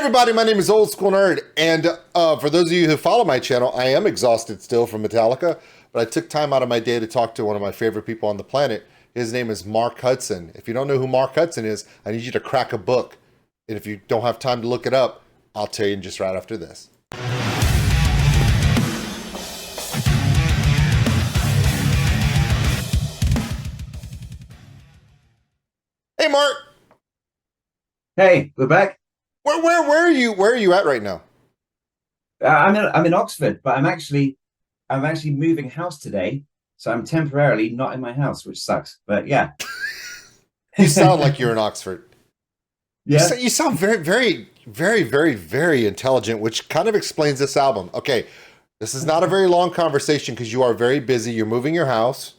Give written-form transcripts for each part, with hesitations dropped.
Everybody, my name is Old School Nerd, and for those of you who follow my channel, I am exhausted still from Metallica, but I took time out of my day to talk to one of my favorite people on the planet. His name is Mark Hudson. If you don't know who Mark Hudson is, I need you to crack a book. And if you don't have time to look it up, I'll tell you just right after this. Hey, Mark. Hey, we're back. Where are you at right now? I'm in Oxford, but I'm actually moving house today, so I'm temporarily not in my house, which sucks. But yeah, You sound like you're in Oxford. yeah. You sound very intelligent, which kind of explains this album. Okay, this is not a very long conversation because you are very busy. You're moving your house,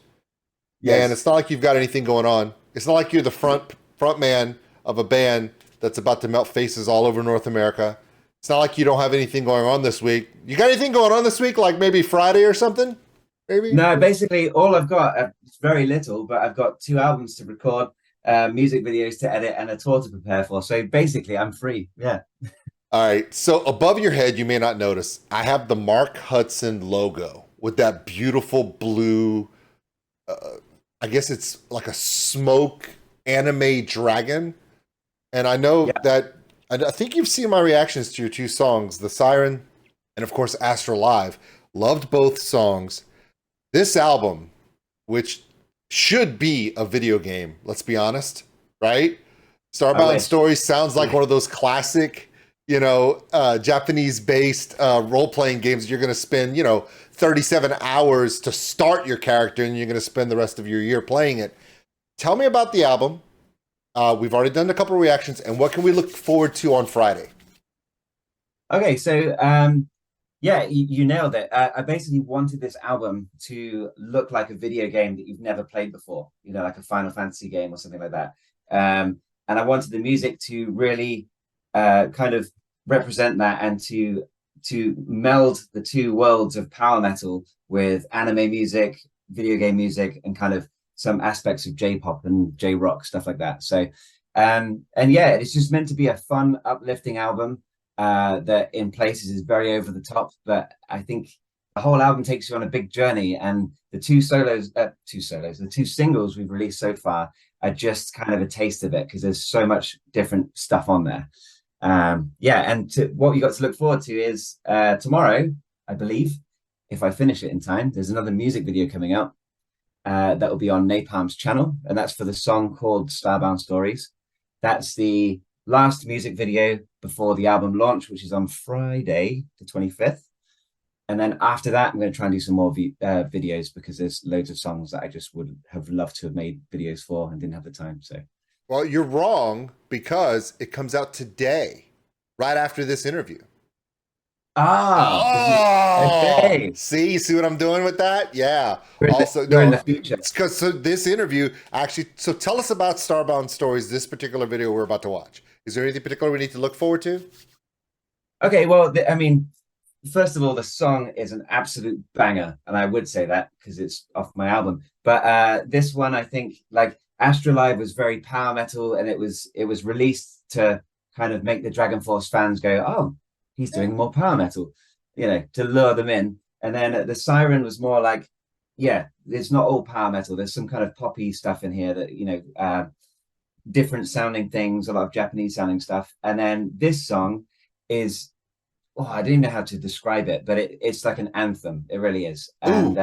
Yes. and it's not like you've got anything going on. It's not like you're the front man of a band that's about to melt faces all over North America. It's not like you don't have anything going on this week. You got anything going on this week, like maybe Friday or something? Maybe? No, basically all I've got is very little, but I've got 2 albums to record, music videos to edit, and a tour to prepare for. So basically, I'm free. Yeah. All right, so above your head, you may not notice, I have the Mark Hudson logo with that beautiful blue, I guess it's like a smoke anime dragon. And I know that, I think you've seen my reactions to your 2 songs, The Siren and of course Astral Live. Loved both songs. This album, which should be a video game, let's be honest, right? Starbound Stories sounds like one of those classic, Japanese-based role-playing games. You're going to spend, 37 hours to start your character, and you're going to spend the rest of your year playing it. Tell me about the album. We've already done a couple of reactions, and what can we look forward to on Friday? Okay, so yeah, you nailed it. I basically wanted this album to look like a video game that you've never played before, like a Final Fantasy game or something like that. And I wanted the music to really kind of represent that, and to meld the 2 worlds of power metal with anime music, video game music, and kind of some aspects of J-pop and J-rock, stuff like that. So, and yeah, it's just meant to be a fun, uplifting album that in places is very over the top, but I think the whole album takes you on a big journey, and the 2 singles we've released so far are just kind of a taste of it, because there's so much different stuff on there. Yeah, and what you got to look forward to is tomorrow, I believe, if I finish it in time, there's another music video coming out that will be on Napalm's channel, and that's for the song called Starbound Stories. That's the last music video before the album launch, which is on Friday the 25th. And then after that, I'm going to try and do some more videos, because there's loads of songs that I just would have loved to have made videos for and didn't have the time. So, well, you're wrong, because it comes out today, right after this interview. Okay. See, you see what I'm doing with that? Yeah. We're in the future. Because this interview actually. So tell us about Starbound Stories. This particular video we're about to watch. Is there anything particular we need to look forward to? Okay. Well, I mean, first of all, the song is an absolute banger, and I would say that because it's off my album. But this one, I think, like Astral Live was very power metal, and it was released to kind of make the DRAGONFORCE fans go, "Oh, he's doing more power metal," to lure them in. And then the Siren was more like, yeah, it's not all power metal. There's some kind of poppy stuff in here that, different sounding things, a lot of Japanese sounding stuff. And then this song is, I don't even know how to describe it, but it's like an anthem. It really is. And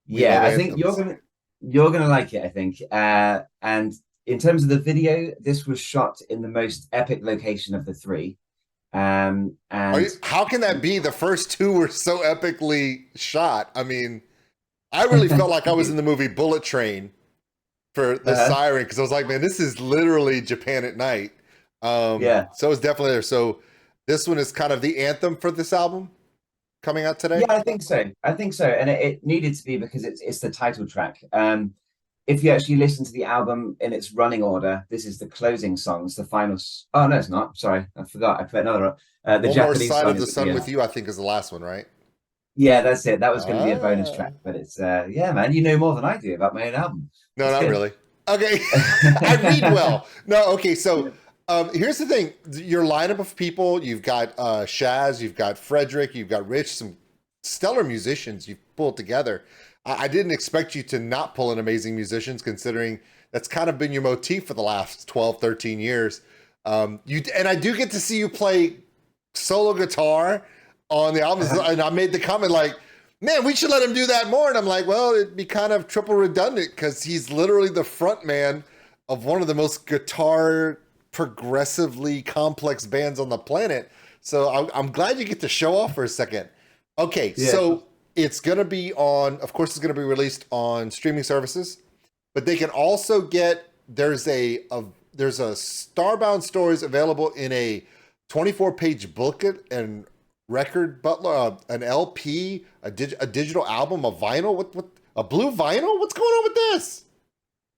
yeah, I think you're gonna like it, I think. And in terms of the video, this was shot in the most epic location of the 3. And how can that be? The first 2 were so epically shot. I mean, I really felt like I was in the movie Bullet Train for the Siren, because I was like, man, this is literally Japan at night. Yeah. So it's definitely there. So this one is kind of the anthem for this album coming out today? Yeah, I think so. And it needed to be, because it's the title track. If you actually listen to the album in its running order, this is the closing song. It's the final. Oh no, it's not. Sorry, I forgot. I put another. The One Japanese More Side song of the Sun with You, I think, is the last one, right? Yeah, that's it. That was going to be a bonus track, but it's yeah, man. You know more than I do about my own album. No, not really. Okay, I read well. No, okay. So Here's the thing: your lineup of people. You've got Shaz, you've got Frederick, you've got Rich. Some stellar musicians you've pulled together. I didn't expect you to not pull in amazing musicians, considering that's kind of been your motif for the last 12, 13 years. And I do get to see you play solo guitar on the albums, and I made the comment like, man, we should let him do that more. And I'm like, well, it'd be kind of triple redundant because he's literally the front man of one of the most guitar progressively complex bands on the planet. So I'm glad you get to show off for a second. Okay, yeah. So it's going to be on, of course, it's going to be released on streaming services, but they can also get, there's a Starbound Stories available in a 24-page booklet and record butler, an LP, a digital album, a vinyl, what a blue vinyl? What's going on with this?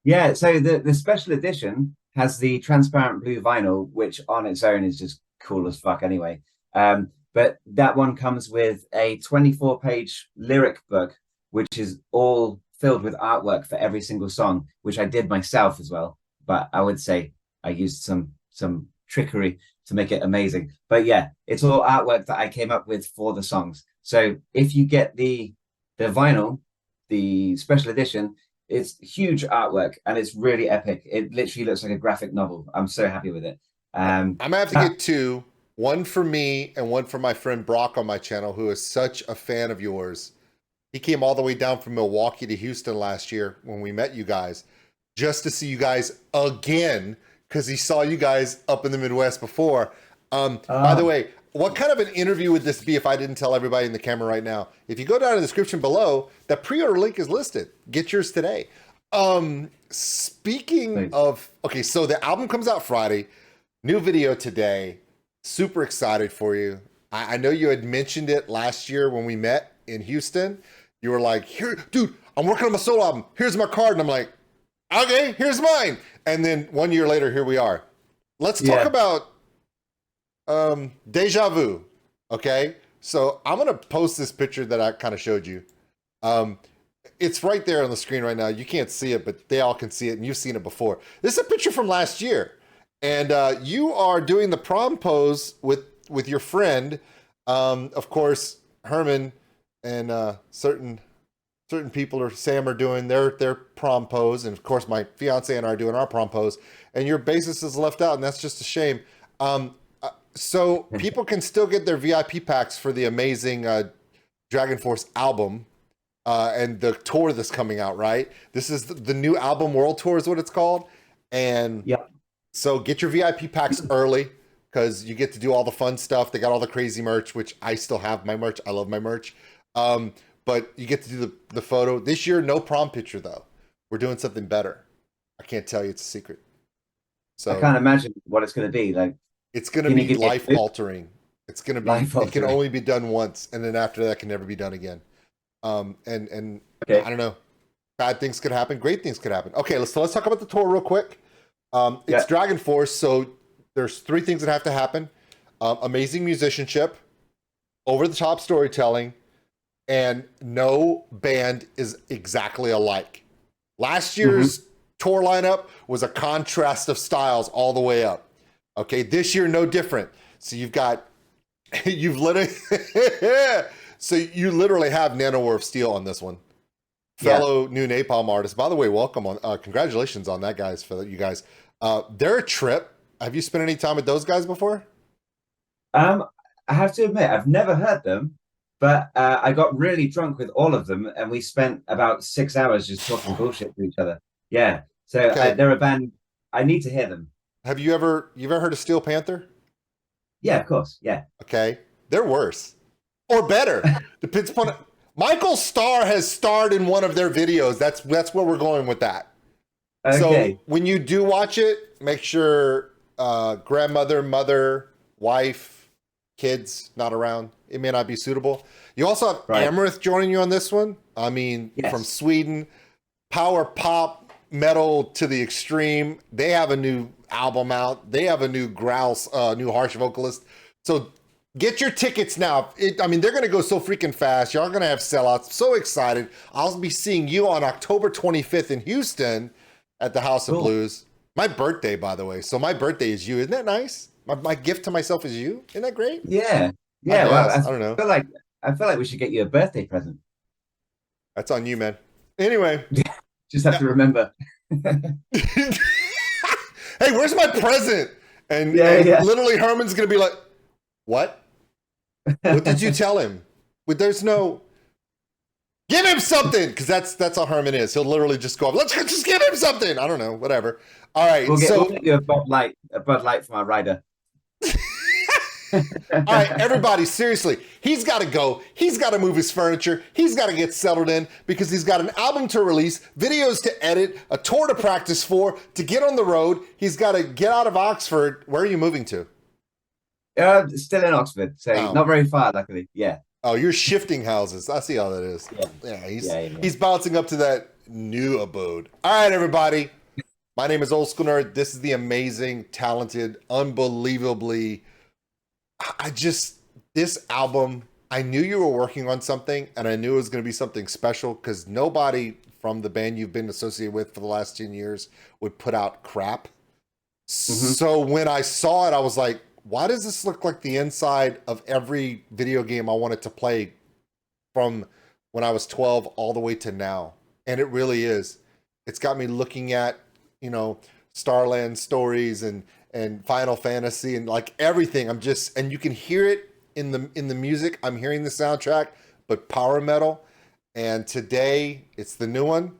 Yeah, so the special edition has the transparent blue vinyl, which on its own is just cool as fuck anyway. But that one comes with a 24-page lyric book, which is all filled with artwork for every single song, which I did myself as well. But I would say I used some trickery to make it amazing. But yeah, it's all artwork that I came up with for the songs. So if you get the vinyl, the special edition, it's huge artwork and it's really epic. It literally looks like a graphic novel. I'm so happy with it. I'm gonna have to get two. One for me and one for my friend Brock on my channel, who is such a fan of yours. He came all the way down from Milwaukee to Houston last year when we met you guys, just to see you guys again, because he saw you guys up in the Midwest before. By the way, what kind of an interview would this be if I didn't tell everybody in the camera right now? If you go down in the description below, the pre-order link is listed. Get yours today. Speaking of, okay, so the album comes out Friday, new video today. Super excited for you. I know you had mentioned it last year when we met in Houston. You were like, here, dude, I'm working on my solo album. Here's my card. And I'm like, okay, here's mine. And then 1 year later, here we are. Let's talk about Deja Vu. Okay. So I'm going to post this picture that I kind of showed you. It's right there on the screen right now. You can't see it, but they all can see it. And you've seen it before. This is a picture from last year. And you are doing the prom pose with your friend. Of course, Herman and certain people, or Sam, are doing their prom pose. And of course, my fiance and I are doing our prom pose. And your bassist is left out, and that's just a shame. So people can still get their VIP packs for the amazing DRAGONFORCE album and the tour that's coming out, right? This is the new album world tour is what it's called. And yep. So get your VIP packs early because you get to do all the fun stuff. They got all the crazy merch, which I still have my merch. I love my merch. But you get to do the photo. This year, no prom picture, though. We're doing something better. I can't tell you. It's a secret. So I can't imagine what it's going to be. Like, it's going to be life-altering. It's going to be, it can only be done once. And then after that, it can never be done again. And okay. I don't know. Bad things could happen. Great things could happen. Okay, let's talk about the tour real quick. It's DRAGONFORCE, so there's three things that have to happen. Amazing musicianship, over-the-top storytelling, and no band is exactly alike. Last year's tour lineup was a contrast of styles all the way up. Okay, this year, no different. So you literally have Nanowar of Steel on this one. Fellow new Napalm artist. By the way, welcome on. Congratulations on that, guys, for you guys. They're a trip. Have you spent any time with those guys before? I have to admit, I've never heard them, but I got really drunk with all of them, and we spent about 6 hours just talking bullshit to each other. Yeah, so they're a band. I need to hear them. Have you ever heard of Steel Panther? Yeah, of course. Yeah. Okay, they're worse or better. Depends upon it. Michael Starr has starred in one of their videos. That's where we're going with that. Okay. So when you do watch it, make sure grandmother, mother, wife, kids not around. It may not be suitable. You also have Amaranth joining you on this one. I mean, from Sweden, power pop metal to the extreme. They have a new album out. They have a new grouse, new harsh vocalist. So get your tickets now. I mean, they're going to go so freaking fast. Y'all going to have sellouts. So excited. I'll be seeing you on October 25th in Houston at the House of Blues. My birthday, by the way. So my birthday is you. Isn't that nice? My gift to myself is you. Isn't that great? Yeah, I yeah. Well, guess. I don't know. I feel like we should get you a birthday present. That's on you, man. Anyway. Just have to remember. Hey, where's my present? And, Yeah. literally Herman's gonna be like, what? What did you tell him? But there's no give him something, because that's how Herman is. He'll literally just go up, let's just give him something. I don't know, whatever. All right, We'll get you a Bud Light from our rider. All right, everybody, seriously, he's got to go. He's got to move his furniture. He's got to get settled in because he's got an album to release, videos to edit, a tour to practice for, to get on the road. He's got to get out of Oxford. Where are you moving to? Still in Oxford, so not very far, luckily. Yeah. Oh, you're shifting houses. I see how that is. He's bouncing up to that new abode. All right, everybody. My name is OldSkuleNerd. This is the amazing, talented, unbelievably... this album, I knew you were working on something, and I knew it was going to be something special because nobody from the band you've been associated with for the last 10 years would put out crap. So when I saw it, I was like, why does this look like the inside of every video game I wanted to play from when I was 12 all the way to now? And it really is. It's got me looking at, Starbound Stories and Final Fantasy and like everything. And you can hear it in the music. I'm hearing the soundtrack, but power metal. And today it's the new one.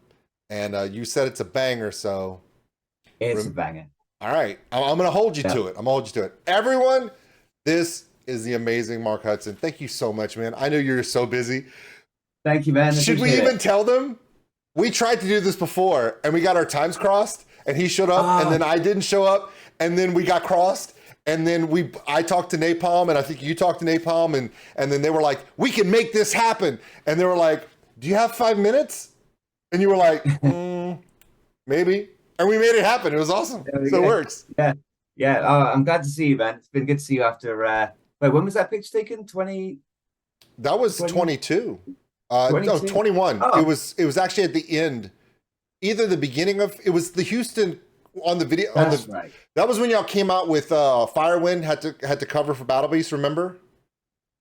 And you said it's a banger, so it's a banger. All right, I'm gonna hold you to it. I'm gonna hold you to it. Everyone, this is the amazing Mark Hudson. Thank you so much, man. I know you're so busy. Thank you, man. Should we even tell them? We tried to do this before, and we got our times crossed. And he showed up, and then I didn't show up, and then we got crossed, and then I talked to Napalm, and I think you talked to Napalm, and then they were like, we can make this happen. And they were like, do you have 5 minutes? And you were like, maybe. And we made it happen. It was awesome. So it works. Yeah. I'm glad to see you, man. It's been good to see you after, wait, when was that picture taken? 20? That was 22. No, 21. Oh. It was actually at the end. Either the beginning of it was the Houston on the video. That's right. That was when y'all came out with Firewind had to cover for Battle Beast. Remember?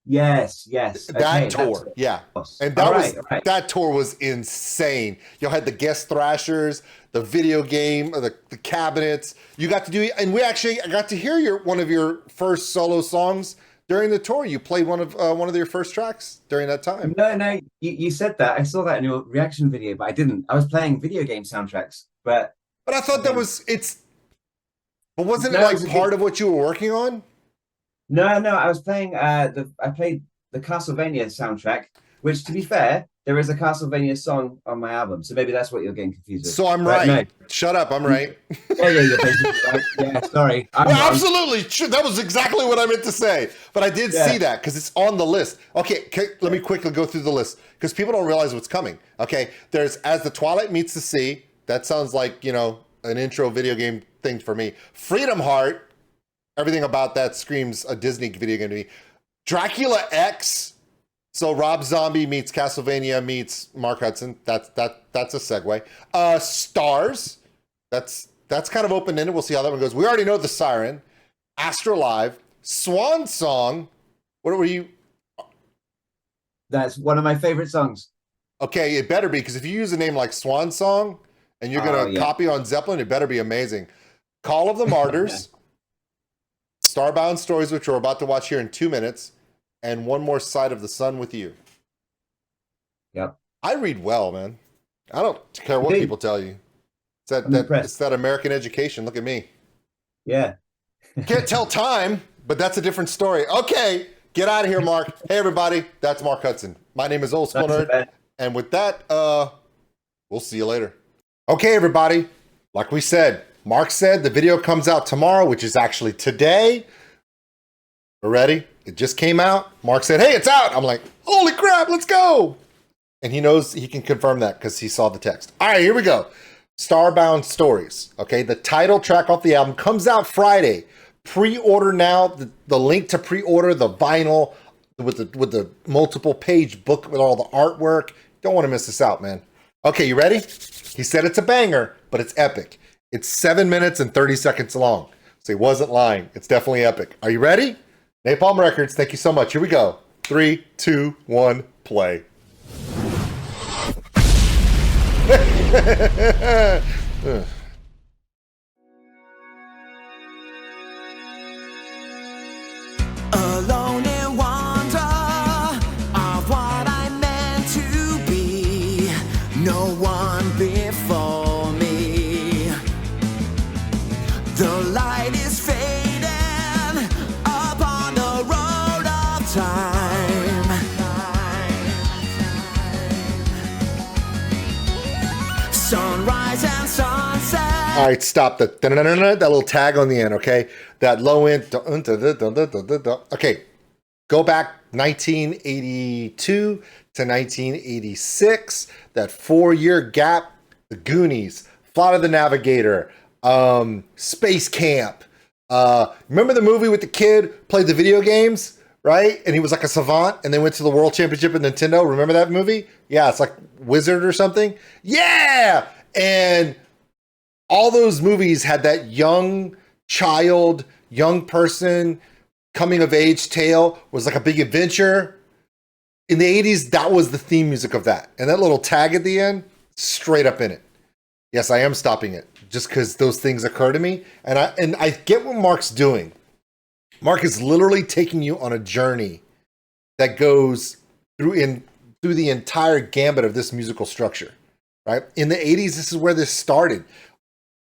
Yes. That tour, yeah, and that that tour was insane. Y'all had the guest thrashers, the video game, the cabinets. You got to do, and I got to hear one of your first solo songs during the tour. You played one of your first tracks during that time. No, you said that. I saw that in your reaction video, but I didn't. I was playing video game soundtracks, but I thought that was But wasn't it like part of what you were working on? No. I was playing I played the Castlevania soundtrack, which, to be fair, there is a Castlevania song on my album, so maybe that's what you're getting confused with. So I'm right. No. Shut up, I'm right. Yeah, you're basically right. Yeah, sorry. Absolutely. That was exactly what I meant to say. But I did see that because it's on the list. Okay, let me quickly go through the list because people don't realize what's coming. Okay, there's As the Twilight Meets the Sea. That sounds like, an intro video game thing for me. Freedom Heart. Everything about that screams a Disney video game to me. Dracula X. So Rob Zombie meets Castlevania meets Mark Hudson. That's a segue. Stars. That's kind of open-ended. We'll see how that one goes. We already know the Siren. Astralive. Swan Song. What were you? That's one of my favorite songs. Okay, it better be, because if you use a name like Swan Song and you're gonna copy on Zeppelin, it better be amazing. Call of the Martyrs. Starbound Stories, which we're about to watch here in 2 minutes. And One More Side of the Sun with You. Yep. I read well, man. I don't care what people tell you. It's that American education. Look at me. Yeah. Can't tell time, but that's a different story. Okay, get out of here, Mark. Hey, everybody. That's Mark Hudson. My name is OldSkuleNerd. And with that, we'll see you later. Okay, everybody. Like we said, Mark said the video comes out tomorrow, which is actually today. We're ready? It just came out. Mark said, hey, it's out. I'm like, holy crap, let's go. And he knows he can confirm that because he saw the text. All right, here we go. Starbound Stories. Okay, the title track off the album comes out Friday. Pre-order now. The link to pre-order the vinyl with the multiple page book with all the artwork. Don't want to miss this out, man. Okay, you ready? He said it's a banger, but it's epic. It's 7 minutes and 30 seconds long. So he wasn't lying. It's definitely epic. Are you ready? Napalm Records, thank you so much. Here we go. 3, 2, 1, play. Alone in wonder of what I'm meant to be. No one before me. The light is fading upon the road of time. Sunrise and sunset. All right, stop that little tag on the end, okay? That low end. Okay, go back 1982 to 1986. That 4-year gap. The Goonies, Flight of the Navigator, Space Camp. Remember the movie with the kid played the video games, right? And he was like a savant, and they went to the World Championship in Nintendo. Remember that movie? Yeah, it's like Wizard or something. Yeah, and all those movies had that young child, young person, coming of age tale, was like a big adventure. In the 80s, that was the theme music of that. And that little tag at the end, straight up in it. Yes, I am stopping it just because those things occur to me. And I get what Mark's doing. Mark is literally taking you on a journey that goes through the entire gambit of this musical structure, right? In the 80s, this is where this started.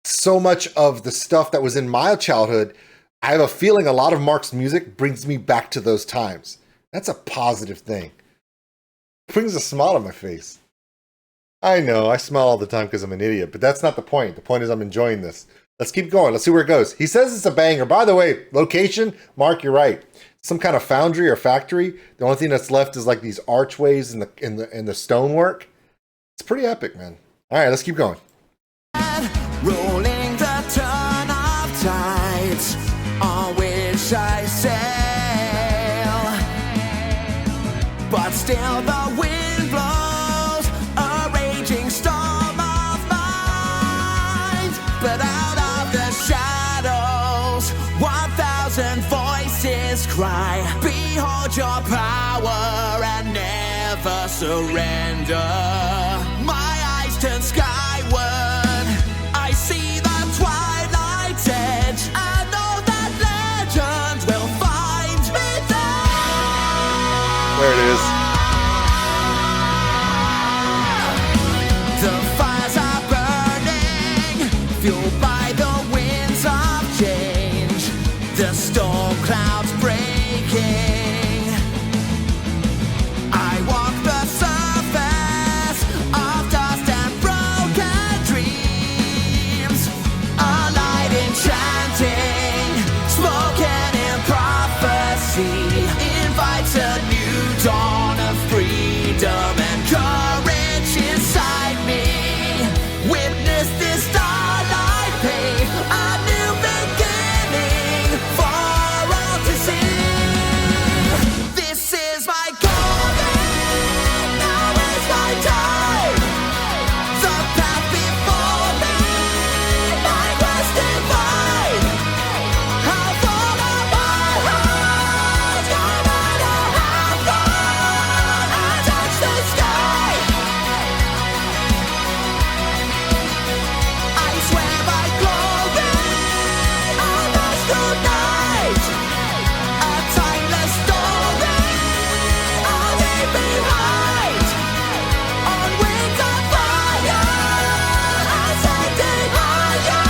So much of the stuff that was in my childhood, I have a feeling a lot of Mark's music brings me back to those times. That's a positive thing. It brings a smile on my face. I know, I smile all the time because I'm an idiot, but that's not the point. The point is I'm enjoying this. Let's keep going. Let's see where it goes. He says it's a banger. By the way, location, Mark, you're right. Some kind of foundry or factory. The only thing that's left is like these archways and the stonework. It's pretty epic, man. All right, let's keep going. Rolling the turn of tides on which I sail, but still the wind blows a raging storm of mind. But out of the shadows 1,000 voices cry, behold your power and never surrender. My eyes turn skyward, I see the twilight's edge. I know that legends will find me there. There it is. The fires are burning, fueled by the winds of change. The storm clouds breaking. I walk the surface of dust and broken dreams. A light enchanting, spoken in prophecy, invites a new dawn of freedom and courage inside me. Witness this starlight paint, a new beginning for all to see. This is my calling, now is my time. The path before me, my quest divine. How far am I high, no matter how far I touch the sky. I swear by glory on this good night. A timeless story I'll leave behind. On wings of fire, ascending higher.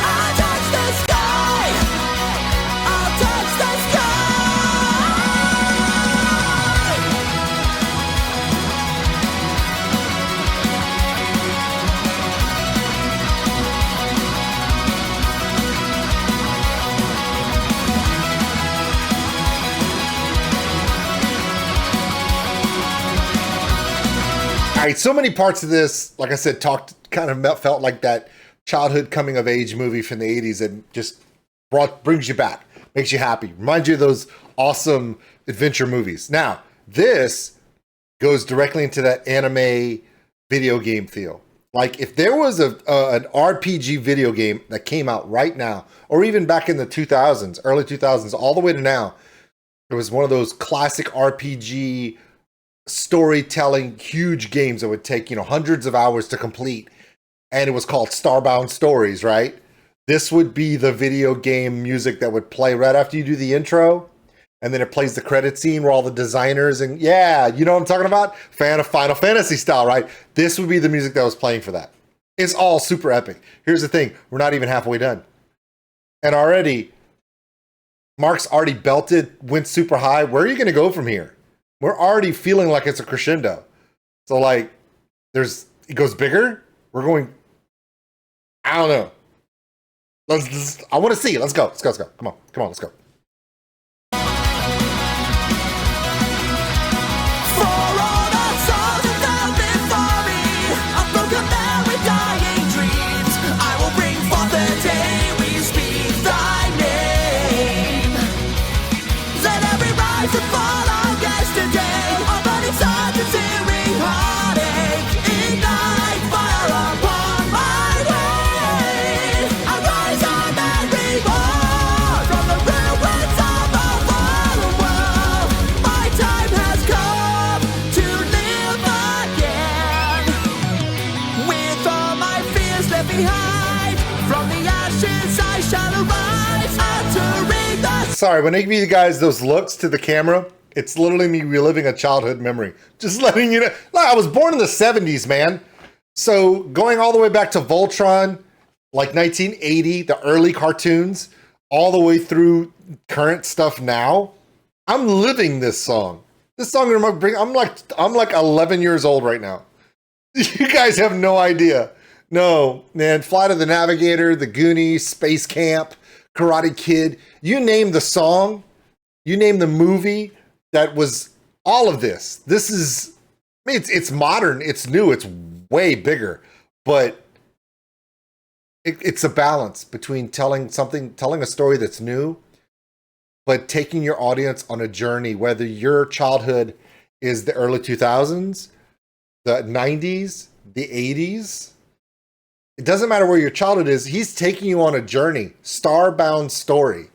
I'll touch the sky. I'll touch the sky. All right, so many parts of this, like I said, felt like that childhood coming of age movie from the 80s that just brings you back, makes you happy, reminds you of those awesome adventure movies. Now, this goes directly into that anime video game feel. Like if there was an RPG video game that came out right now, or even back in the 2000s, early 2000s, all the way to now, it was one of those classic RPG storytelling huge games that would take, hundreds of hours to complete. And it was called Starbound Stories, right? This would be the video game music that would play right after you do the intro. And then it plays the credit scene where all the designers and yeah, you know what I'm talking about? Fan of Final Fantasy style, right? This would be the music that was playing for that. It's all super epic. Here's the thing. We're not even halfway done. And already, Mark's already belted, went super high. Where are you going to go from here? We're already feeling like it's a crescendo. So like, it goes bigger. We're going, I don't know. I want to see it. Let's go. Come on, let's go. Sorry, when I give you guys those looks to the camera, it's literally me reliving a childhood memory. Just letting you know. Look, I was born in the 70s, man. So going all the way back to Voltron, like 1980, the early cartoons, all the way through current stuff now, I'm living this song. This song, I'm like 11 years old right now. You guys have no idea. No, man, Flight of the Navigator, The Goonies, Space Camp, Karate Kid, you name the song, you name the movie that was all of this. This is, I mean, it's modern, it's new, it's way bigger, but it's a balance between telling a story that's new, but taking your audience on a journey, whether your childhood is the early 2000s, the 90s, the 80s. It doesn't matter where your childhood is. He's taking you on a journey. Starbound Story.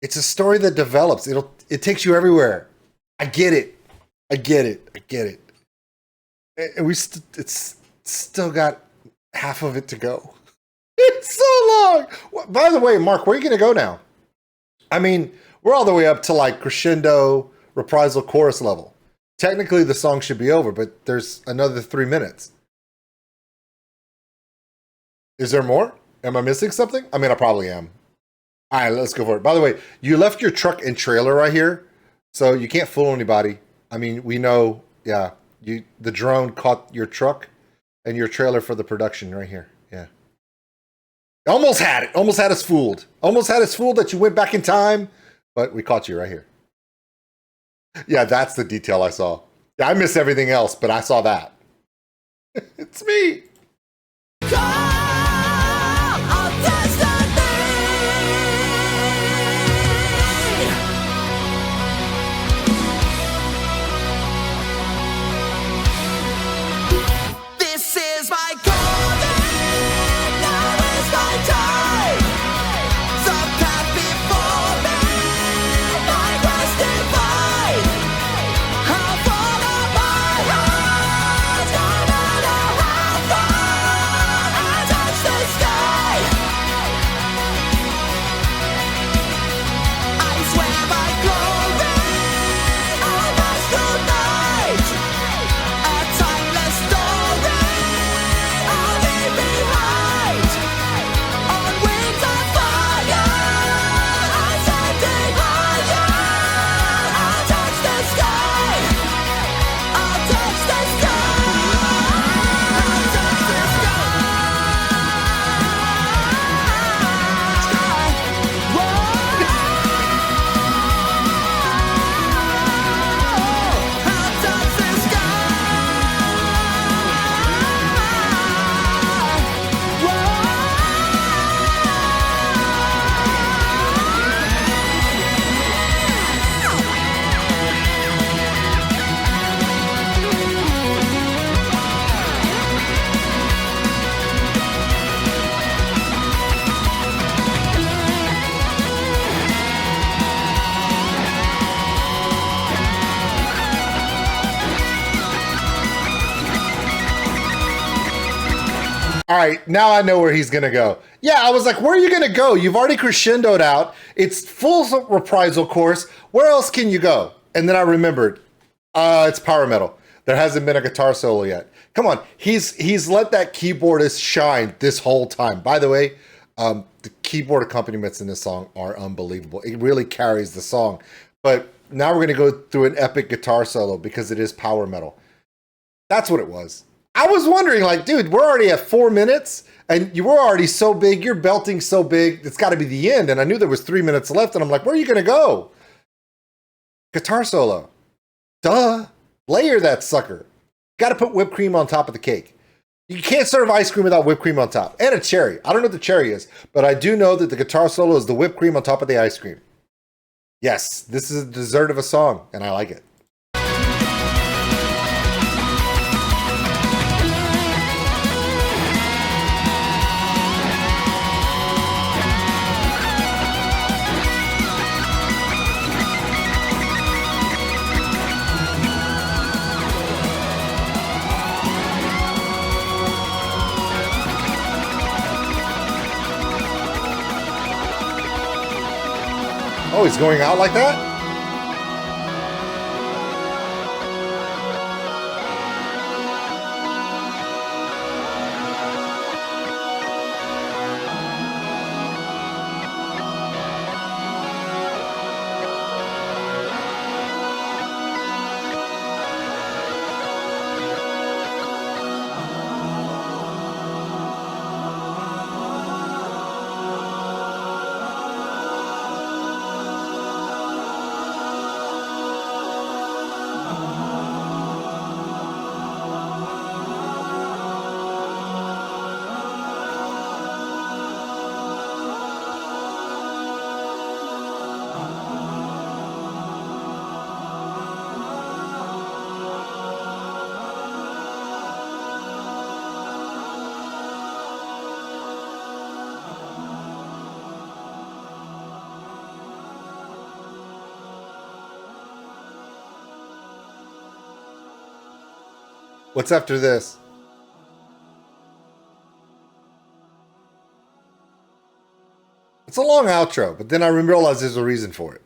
It's a story that develops. It takes you everywhere. I get it. And it's still got half of it to go. It's so long. By the way, Mark, where are you going to go now? I mean, we're all the way up to like crescendo, reprisal, chorus level. Technically, the song should be over, but there's another 3 minutes. Is there more? Am I missing something? I mean, I probably am. All right, let's go for it. By the way, you left your truck and trailer right here, so you can't fool anybody. I mean, we know, yeah, the drone caught your truck and your trailer for the production right here. Yeah. Almost had it. Almost had us fooled. Almost had us fooled that you went back in time, but we caught you right here. Yeah, that's the detail I saw. Yeah, I missed everything else, but I saw that. It's me. All right, now I know where he's gonna go. Yeah, I was like, where are you gonna go? You've already crescendoed out. It's full reprisal course. Where else can you go? And then I remembered, it's power metal. There hasn't been a guitar solo yet. Come on, he's let that keyboardist shine this whole time. By the way, the keyboard accompaniments in this song are unbelievable. It really carries the song. But now we're gonna go through an epic guitar solo because it is power metal. That's what it was. I was wondering, like, dude, we're already at 4 minutes and you were already so big. You're belting so big. It's got to be the end. And I knew there was 3 minutes left. And I'm like, where are you going to go? Guitar solo. Duh. Layer that sucker. Got to put whipped cream on top of the cake. You can't serve ice cream without whipped cream on top. And a cherry. I don't know what the cherry is, but I do know that the guitar solo is the whipped cream on top of the ice cream. Yes, this is a dessert of a song, and I like it. Oh, he's going out like that? What's after this? It's a long outro, but then I realized there's a reason for it.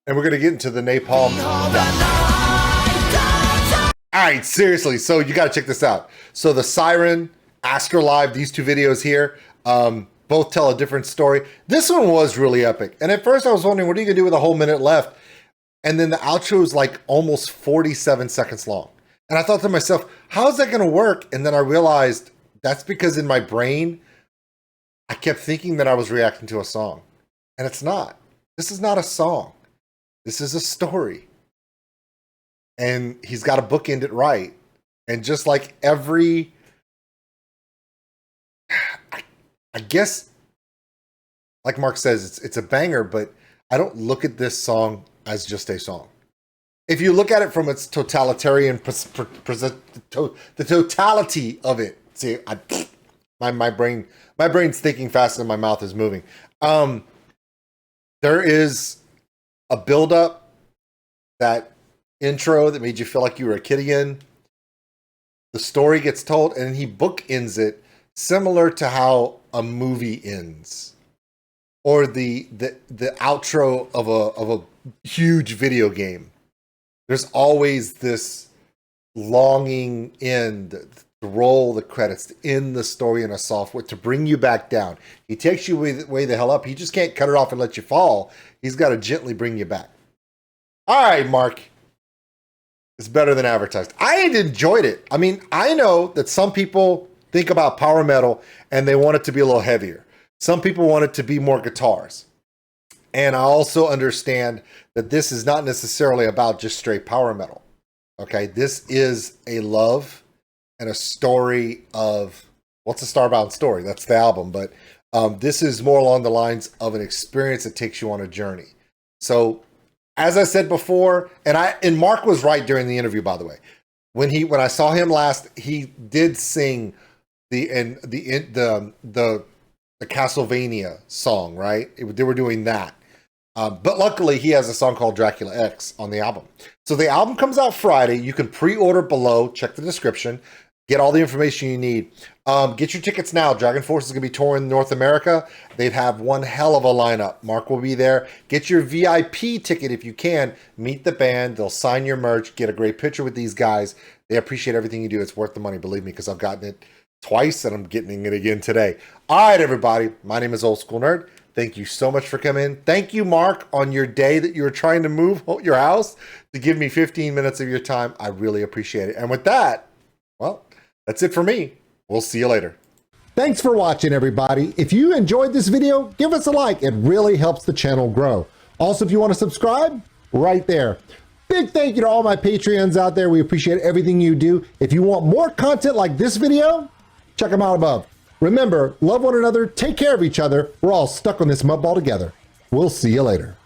And we're going to get into the Napalm. All right, seriously. So you got to check this out. So the Siren, Astrolive, these two videos here, both tell a different story. This one was really epic. And at first I was wondering, what are you going to do with a whole minute left? And then the outro is like almost 47 seconds long. And I thought to myself, how's that going to work? And then I realized that's because in my brain, I kept thinking that I was reacting to a song. And it's not. This is not a song. This is a story. And he's got to bookend it right. And just like every, I guess, like Mark says, it's a banger, but I don't look at this song as just a song. If you look at it from its totalitarian, the totality of it, see, my brain's thinking faster than my mouth is moving. There is a build-up, that intro that made you feel like you were a kid again. The story gets told, and he bookends it similar to how a movie ends, or the outro of a huge video game. There's always this longing end to roll the credits, to end the story in a software, to bring you back down. He takes you way the hell up. He just can't cut it off and let you fall. He's got to gently bring you back. All right, Mark. It's better than advertised. I enjoyed it. I mean, I know that some people think about power metal and they want it to be a little heavier. Some people want it to be more guitars. And I also understand that this is not necessarily about just straight power metal. Okay, this is a love and a story of, what's a Starbound story? That's the album, but this is more along the lines of an experience that takes you on a journey. So, as I said before, and Mark was right during the interview, by the way. When I saw him last, he did sing the Castlevania song, right? They were doing that. But luckily, he has a song called Dracula X on the album. So the album comes out Friday. You can pre-order below. Check the description. Get all the information you need. Get your tickets now. DRAGONFORCE is going to be touring North America. They'd have one hell of a lineup. Mark will be there. Get your VIP ticket if you can. Meet the band. They'll sign your merch. Get a great picture with these guys. They appreciate everything you do. It's worth the money, believe me, because I've gotten it twice and I'm getting it again today. All right, everybody. My name is OldSkuleNerd. Thank you so much for coming in. Thank you, Mark, on your day that you were trying to move your house to give me 15 minutes of your time. I really appreciate it. And with that, well, that's it for me. We'll see you later. Thanks for watching, everybody. If you enjoyed this video, give us a like. It really helps the channel grow. Also, if you want to subscribe, right there. Big thank you to all my Patreons out there. We appreciate everything you do. If you want more content like this video, check them out above. Remember, love one another, take care of each other. We're all stuck on this mud ball together. We'll see you later.